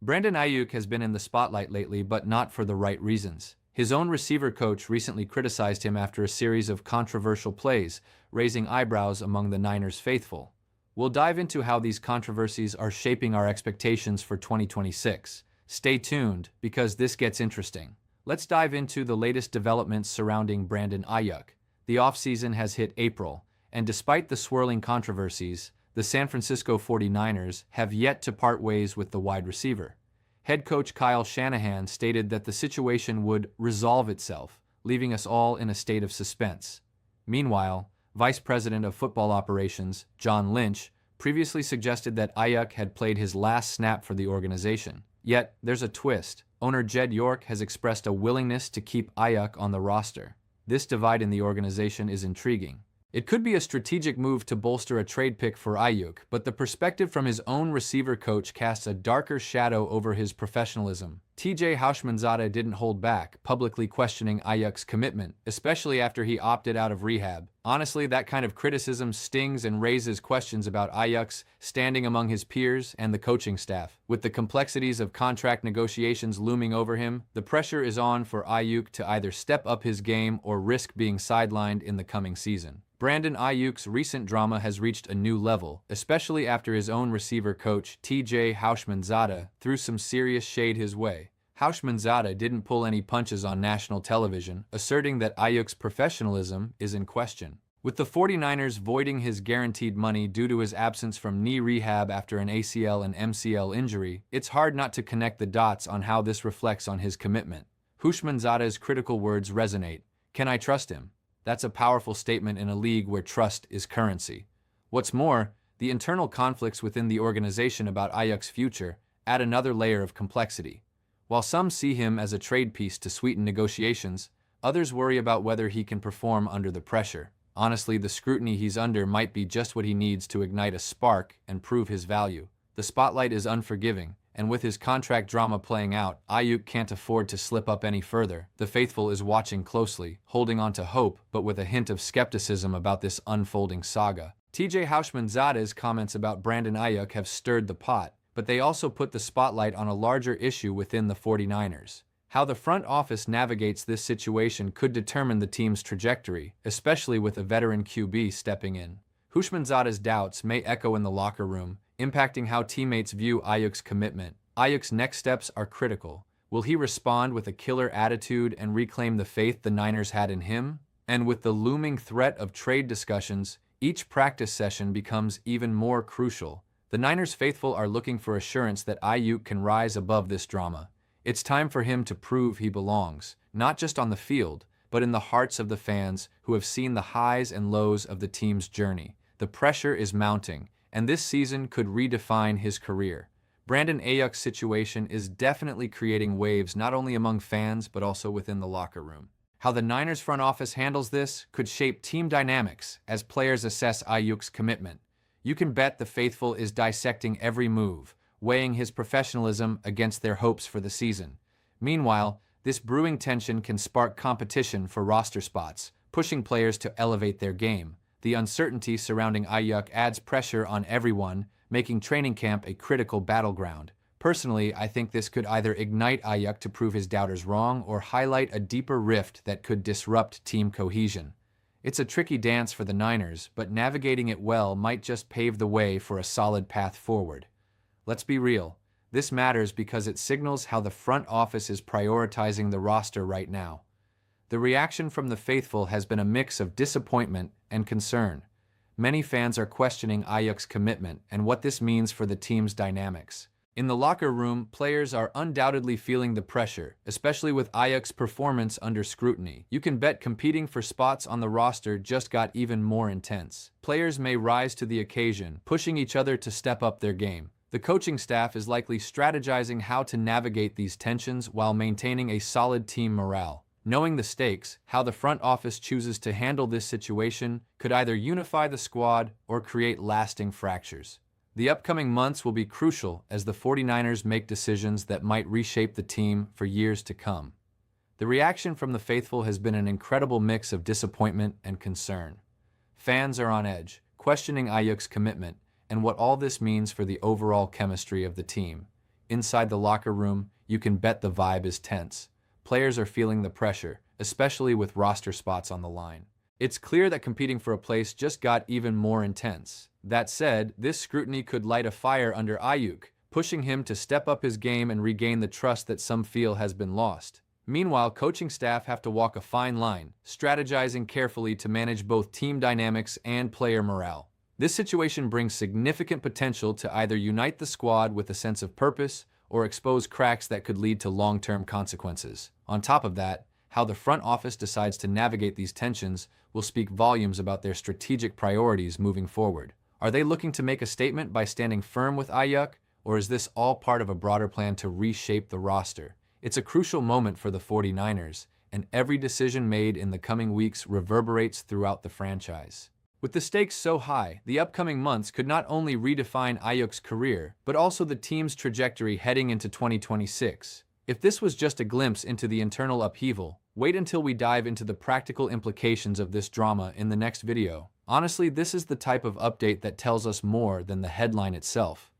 Brandon Aiyuk has been in the spotlight lately, but not for the right reasons. His own receiver coach recently criticized him after a series of controversial plays, raising eyebrows among the Niners faithful. We'll dive into how these controversies are shaping our expectations for 2026. Stay tuned, because this gets interesting. Let's dive into the latest developments surrounding Brandon Aiyuk. The offseason has hit April, and despite the swirling controversies, the San Francisco 49ers have yet to part ways with the wide receiver. Head coach Kyle Shanahan stated that the situation would resolve itself, leaving us all in a state of suspense. Meanwhile, Vice President of Football Operations, John Lynch, previously suggested that Aiyuk had played his last snap for the organization. Yet, there's a twist. Owner Jed York has expressed a willingness to keep Aiyuk on the roster. This divide in the organization is intriguing. It could be a strategic move to bolster a trade pick for Aiyuk, but the perspective from his own receiver coach casts a darker shadow over his professionalism. TJ Houshmandzadeh didn't hold back, publicly questioning Aiyuk's commitment, especially after he opted out of rehab. Honestly, that kind of criticism stings and raises questions about Aiyuk's standing among his peers and the coaching staff. With the complexities of contract negotiations looming over him, the pressure is on for Aiyuk to either step up his game or risk being sidelined in the coming season. Brandon Aiyuk's recent drama has reached a new level, especially after his own receiver coach, TJ Houshmandzadeh, threw some serious shade his way. Houshmandzadeh didn't pull any punches on national television, asserting that Aiyuk's professionalism is in question. With the 49ers voiding his guaranteed money due to his absence from knee rehab after an ACL and MCL injury, it's hard not to connect the dots on how this reflects on his commitment. Houshmandzadeh's critical words resonate. "Can I trust him?" That's a powerful statement in a league where trust is currency. What's more, the internal conflicts within the organization about Aiyuk's future add another layer of complexity. While some see him as a trade piece to sweeten negotiations, others worry about whether he can perform under the pressure. Honestly, the scrutiny he's under might be just what he needs to ignite a spark and prove his value. The spotlight is unforgiving, and with his contract drama playing out, Aiyuk can't afford to slip up any further. The faithful is watching closely, holding on to hope, but with a hint of skepticism about this unfolding saga. TJ Houshmandzadeh's comments about Brandon Aiyuk have stirred the pot, but they also put the spotlight on a larger issue within the 49ers. How the front office navigates this situation could determine the team's trajectory, especially with a veteran QB stepping in. Houshmandzadeh's doubts may echo in the locker room, impacting how teammates view Aiyuk's commitment. Aiyuk's next steps are critical. Will he respond with a killer attitude and reclaim the faith the Niners had in him? And with the looming threat of trade discussions, each practice session becomes even more crucial. The Niners faithful are looking for assurance that Aiyuk can rise above this drama. It's time for him to prove he belongs, not just on the field, but in the hearts of the fans who have seen the highs and lows of the team's journey. The pressure is mounting, and this season could redefine his career. Brandon Aiyuk's situation is definitely creating waves not only among fans but also within the locker room. How the Niners front office handles this could shape team dynamics as players assess Aiyuk's commitment. You can bet the faithful is dissecting every move, weighing his professionalism against their hopes for the season. Meanwhile, this brewing tension can spark competition for roster spots, pushing players to elevate their game. The uncertainty surrounding Aiyuk adds pressure on everyone, making training camp a critical battleground. Personally, I think this could either ignite Aiyuk to prove his doubters wrong or highlight a deeper rift that could disrupt team cohesion. It's a tricky dance for the Niners, but navigating it well might just pave the way for a solid path forward. Let's be real. This matters because it signals how the front office is prioritizing the roster right now. The reaction from the faithful has been a mix of disappointment and concern. Many fans are questioning Aiyuk's commitment and what this means for the team's dynamics. In the locker room, players are undoubtedly feeling the pressure, especially with Aiyuk's performance under scrutiny. You can bet competing for spots on the roster just got even more intense. Players may rise to the occasion, pushing each other to step up their game. The coaching staff is likely strategizing how to navigate these tensions while maintaining a solid team morale. Knowing the stakes, how the front office chooses to handle this situation could either unify the squad or create lasting fractures. The upcoming months will be crucial as the 49ers make decisions that might reshape the team for years to come. The reaction from the faithful has been an incredible mix of disappointment and concern. Fans are on edge, questioning Aiyuk's commitment and what all this means for the overall chemistry of the team. Inside the locker room, you can bet the vibe is tense. Players are feeling the pressure, especially with roster spots on the line. It's clear that competing for a place just got even more intense. That said, this scrutiny could light a fire under Aiyuk, pushing him to step up his game and regain the trust that some feel has been lost. Meanwhile, coaching staff have to walk a fine line, strategizing carefully to manage both team dynamics and player morale. This situation brings significant potential to either unite the squad with a sense of purpose or expose cracks that could lead to long-term consequences. On top of that, how the front office decides to navigate these tensions will speak volumes about their strategic priorities moving forward. Are they looking to make a statement by standing firm with Aiyuk, or is this all part of a broader plan to reshape the roster? It's a crucial moment for the 49ers, and every decision made in the coming weeks reverberates throughout the franchise. With the stakes so high, the upcoming months could not only redefine Aiyuk's career, but also the team's trajectory heading into 2026. If this was just a glimpse into the internal upheaval, wait until we dive into the practical implications of this drama in the next video. Honestly, this is the type of update that tells us more than the headline itself.